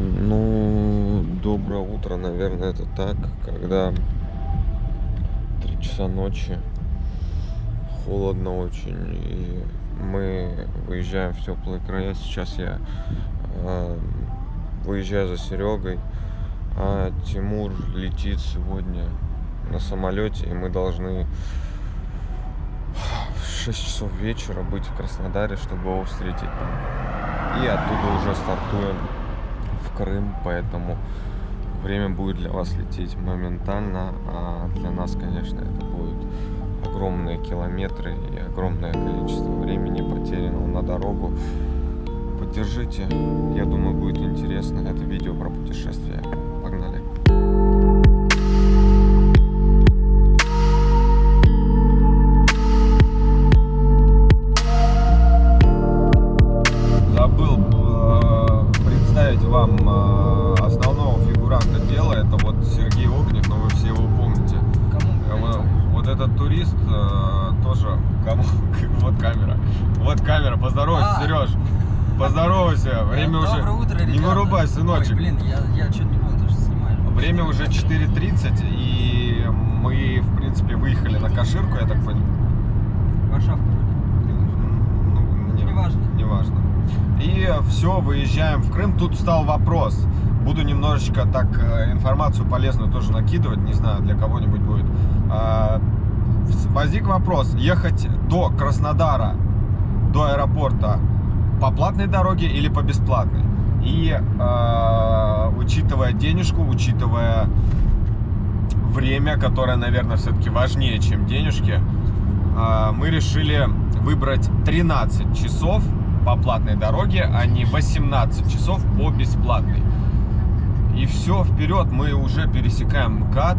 Ну, доброе утро, наверное, это так, когда 3 часа ночи, холодно очень, и мы выезжаем в теплые края. Сейчас я выезжаю за Серегой, а Тимур летит сегодня на самолете, и мы должны в 6 часов вечера быть в Краснодаре, чтобы его встретить там. И оттуда уже стартуем в Крым, поэтому время будет для вас лететь моментально, а для нас, конечно, это будут огромные километры и огромное количество времени потерянного на дорогу. Поддержите, я думаю, будет интересно это видео про путешествие. Погнали! Забыл представить вам основного фигуранта дела. Это вот Сергей Огнев, но вы все его помните. Вот этот турист тоже... Вот камера. Вот камера. Поздоровайся, Сереж. Поздоровайся. Время уже... Доброе утро, ребята. Не вырубай, сыночек. Ой, блин, я что-то не понял, что снимаю. Время уже 4:30, и мы, в принципе, выехали на Каширку, я так понимаю. Варшавка. Ну, неважно. И все, выезжаем в Крым. Тут встал вопрос. Буду немножечко так информацию полезную тоже накидывать. Не знаю, для кого-нибудь будет. Возник вопрос. Ехать до Краснодара, до аэропорта по платной дороге или по бесплатной? И учитывая денежку, учитывая время, которое, наверное, все-таки важнее, чем денежки, мы решили выбрать 13 часов по платной дороге, а не 18 часов по бесплатной. И все, вперед, мы уже пересекаем МКАД.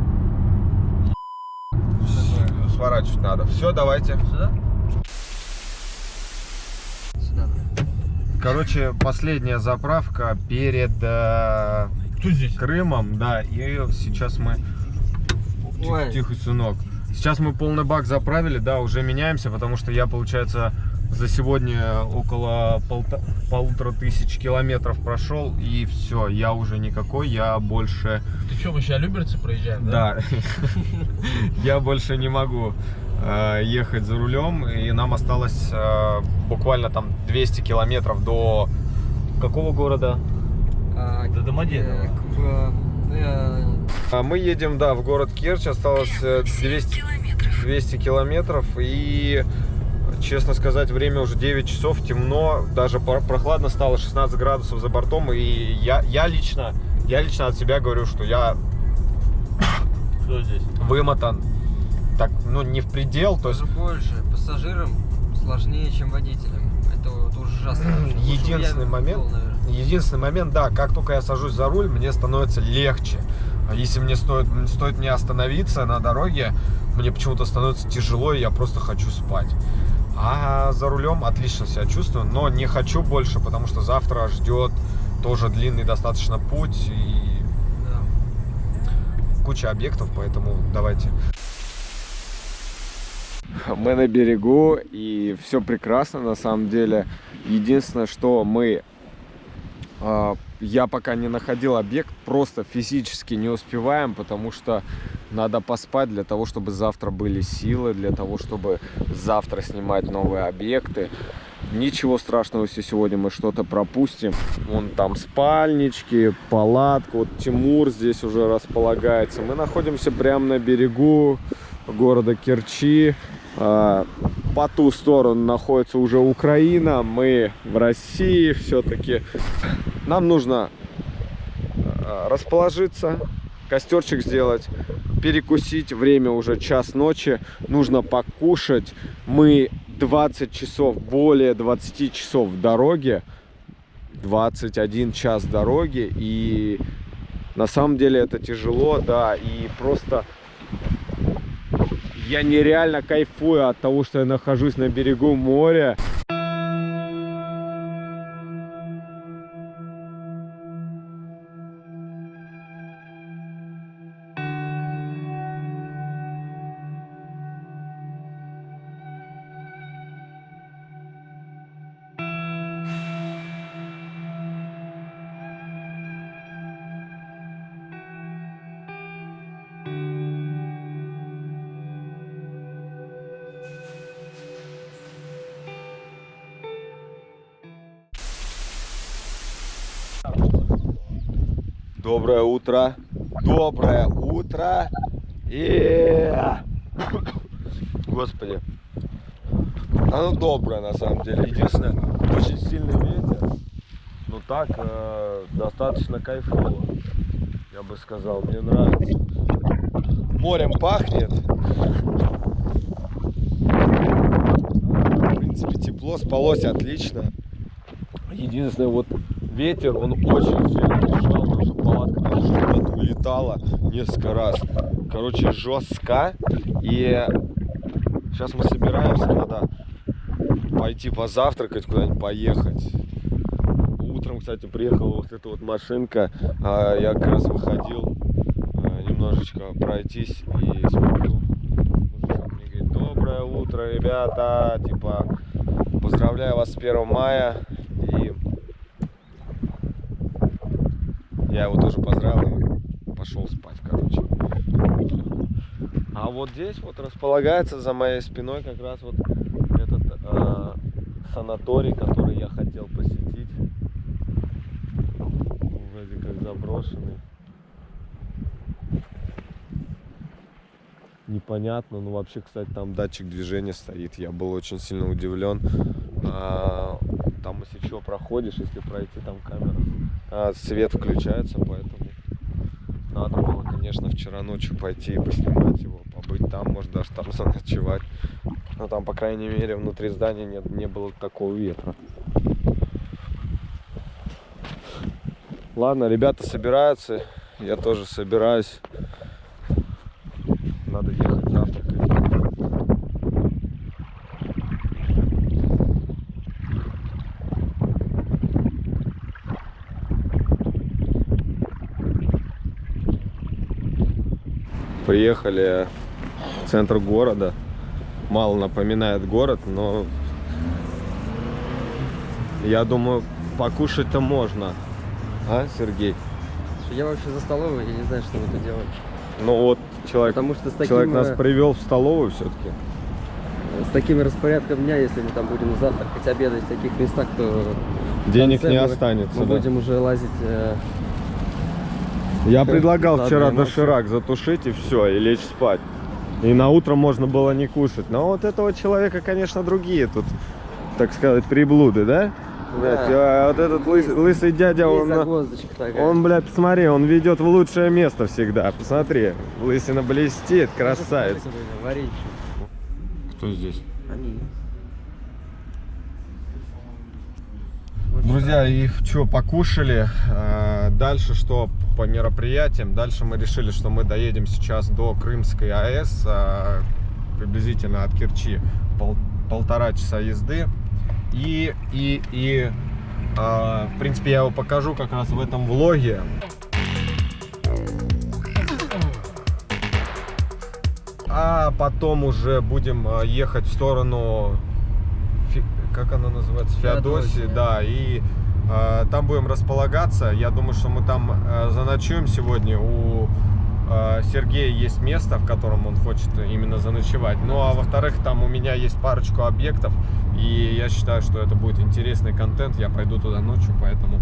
Сворачивать надо. Все, давайте. Сюда? Сюда. Короче, последняя заправка перед Крымом, да, и сейчас мы... Тихо, сынок. Сейчас мы полный бак заправили, да, уже меняемся, потому что я, получается, за сегодня около 1500 километров прошел, и все, я уже никакой, я больше... Ты что, мы сейчас Люберцы проезжаем, да? Да, я больше не могу ехать за рулем, и нам осталось буквально там 200 километров до какого города? До Домодедово. Мы едем, да, в город Керчь, осталось 200 километров, и, честно сказать, время уже 9 часов, темно, даже прохладно стало, 16 градусов за бортом, и я лично от себя говорю, что я Что здесь? вымотан, так, ну, не в предел, то есть... Даже больше. Пассажирам сложнее, чем водителям. Это вот ужасно. Единственный момент, да, как только я сажусь за руль, мне становится легче. А если мне стоит мне остановиться на дороге, мне почему-то становится тяжело, и я просто хочу спать. А за рулем отлично себя чувствую, но не хочу больше, потому что завтра ждет тоже длинный достаточно путь и куча объектов, поэтому давайте. Мы на берегу, и все прекрасно на самом деле. Единственное, что я пока не находил объект, просто физически не успеваем, потому что надо поспать для того, чтобы завтра были силы, для того, чтобы завтра снимать новые объекты. Ничего страшного, если сегодня мы что-то пропустим. Вон там спальнички, палатка, вот Тимур здесь уже располагается. Мы находимся прямо на берегу города Керчи. По ту сторону находится уже Украина, мы в России все-таки. Нам нужно расположиться, костерчик сделать, перекусить. Время уже час ночи, нужно покушать. Мы 20 часов, более 20 часов в дороге, 21 час дороги, и на самом деле это тяжело, да, и просто... Я нереально кайфую от того, что я нахожусь на берегу моря. Доброе утро. Доброе утро. Господи. Оно доброе на самом деле. Единственное, очень сильный ветер. Но так достаточно кайфово. Я бы сказал, мне нравится. Морем пахнет. В принципе, тепло, спалось отлично. Единственное, вот ветер, он очень сильно мешал, потому что палатка даже куда-то улетала несколько раз. Короче, жестко. И сейчас мы собираемся, надо пойти позавтракать, куда-нибудь поехать. Утром, кстати, приехала вот эта вот машинка. Я как раз выходил немножечко пройтись и смотрю. Мужичок мне говорит: доброе утро, ребята. Типа, поздравляю вас с 1 мая. И я его тоже поздравил и пошел спать, короче. А вот здесь вот располагается за моей спиной как раз вот этот санаторий, который я хотел посетить. Вроде как заброшенный. Непонятно, но вообще, кстати, там датчик движения стоит. Я был очень сильно удивлен. Там, если что, проходишь, если пройти, там камера, свет включается, поэтому надо было, конечно, вчера ночью пойти и поснимать его, побыть там, может даже там заночевать. Но там, по крайней мере, внутри здания не было такого ветра. Ладно, ребята собираются, я тоже собираюсь. Надо ехать завтракать. Приехали в центр города. Мало напоминает город, но я думаю, покушать-то можно. А, Сергей? Я вообще за столовой, я не знаю, что мы тут делаем. Ну вот, человек нас привел в столовую все-таки. С таким распорядком дня, если мы там будем завтракать, обедать в таких местах, то денег не останется. Мы будем уже лазить. Я предлагал вчера доширак затушить и все, и лечь спать. И на утро можно было не кушать. Но вот этого человека, конечно, другие тут, так сказать, приблуды, да? Блядь, вот этот лысый дядя, он, блядь, посмотри, он ведет в лучшее место всегда. Посмотри, лысина блестит, красавец. Кто здесь? Они. Друзья, и что, покушали. Дальше что по мероприятиям? Дальше мы решили, что мы доедем сейчас до Крымской АЭС, приблизительно от Керчи полтора часа езды. И в принципе, я его покажу как раз в этом влоге. А потом уже будем ехать в сторону, как она называется, Феодосии, да, и там будем располагаться. Я думаю, что мы там заночуем сегодня. У Сергея есть место, в котором он хочет именно заночевать. Ну а во-вторых, там у меня есть парочку объектов, и я считаю, что это будет интересный контент. Я пойду туда ночью, поэтому...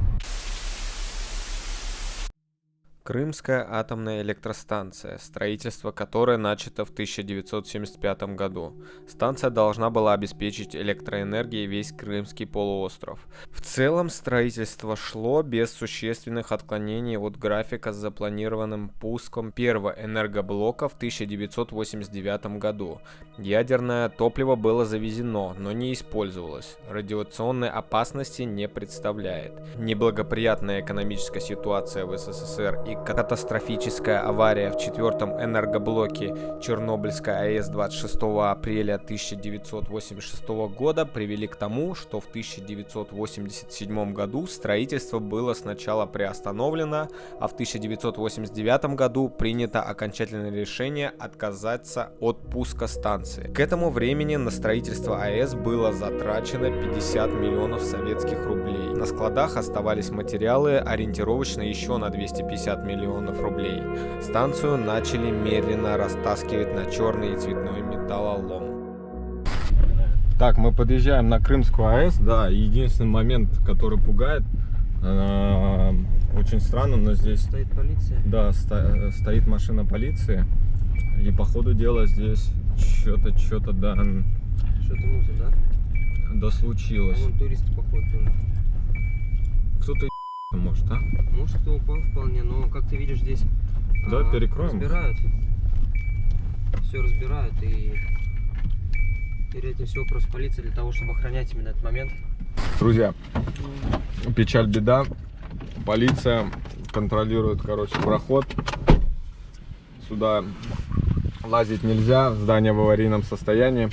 Крымская атомная электростанция, строительство которой начато в 1975 году. Станция должна была обеспечить электроэнергией весь Крымский полуостров. В целом строительство шло без существенных отклонений от графика с запланированным пуском первого энергоблока в 1989 году. Ядерное топливо было завезено, но не использовалось. Радиационной опасности не представляет. Неблагоприятная экономическая ситуация в СССР и катастрофическая авария в 4-м энергоблоке Чернобыльской АЭС 26 апреля 1986 года привели к тому, что в 1987 году строительство было сначала приостановлено, а в 1989 году принято окончательное решение отказаться от пуска станции. К этому времени на строительство АЭС было затрачено 50 миллионов советских рублей. На складах оставались материалы ориентировочно еще на 250 миллионов рублей. Станцию начали медленно растаскивать на черный и цветной металлолом. Так, мы подъезжаем на Крымскую АЭС. Да, единственный момент, который пугает, Очень странно, но здесь, Стоит полиция. да, стоит машина полиции. И по ходу дела здесь что-то, да, Что-то нужно, да? да случилось. Вон туристы, походу, тоже. Кто-то может, а? Может, кто упал вполне, но, как ты видишь, здесь Да, перекроем. разбирают. Все разбирают, и перед этим всего просто полиция для того, чтобы охранять именно этот момент. Друзья, печаль, беда. Полиция контролирует, короче, проход. Сюда лазить нельзя, здание в аварийном состоянии.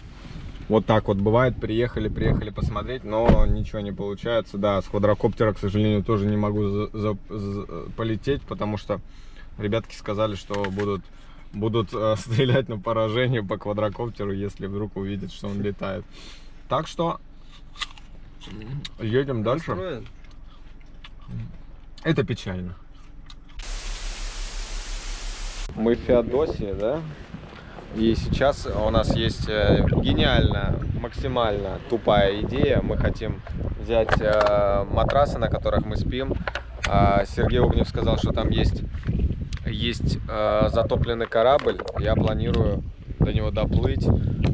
Вот так вот бывает. Приехали посмотреть, но ничего не получается. Да, с квадрокоптера, к сожалению, тоже не могу полететь, потому что ребятки сказали, что будут стрелять на поражение по квадрокоптеру, если вдруг увидят, что он летает. Так что едем дальше. Расстроен? Это печально. Мы в Феодосии, да? И сейчас у нас есть гениальная, максимально тупая идея. Мы хотим взять матрасы, на которых мы спим. Сергей Огнев сказал, что там есть затопленный корабль. Я планирую до него доплыть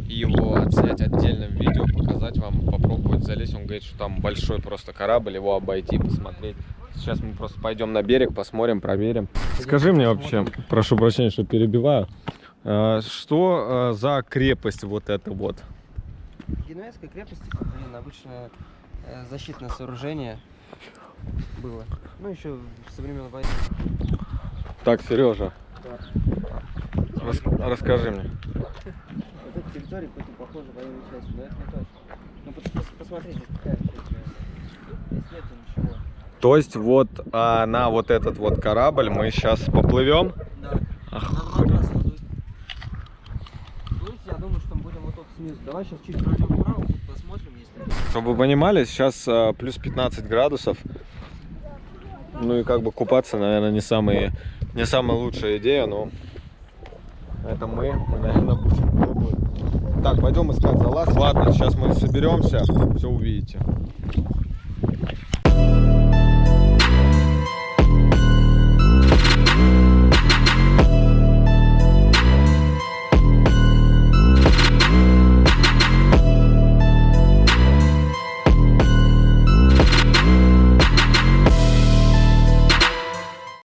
и его отснять отдельным видео, показать вам, попробовать залезть. Он говорит, что там большой просто корабль, его обойти, посмотреть. Сейчас мы просто пойдем на берег, посмотрим, проверим. Скажи мне вообще, прошу прощения, что перебиваю, что за крепость вот эта вот? Генуэзская крепость, блин, обычное защитное сооружение было. Ну, еще со времен войны. Так, Сережа, Да. расскажи мне. Вот эта территория хоть и похожа военной частью, но это не точно. Ну, посмотрите, какая часть. Здесь нету ничего. То есть вот на вот этот вот корабль мы сейчас поплывем? Да. Надо надуть. Плыть, я думаю, что мы будем вот тут снизу. Давай сейчас чуть пройдем вправо, посмотрим, если... Чтобы вы понимали, сейчас плюс 15 градусов. Ну и как бы купаться, наверное, не самая лучшая идея, но это мы наверное, будем пробовать. Так, пойдем искать залаз. Ладно, сейчас мы соберемся, все увидите.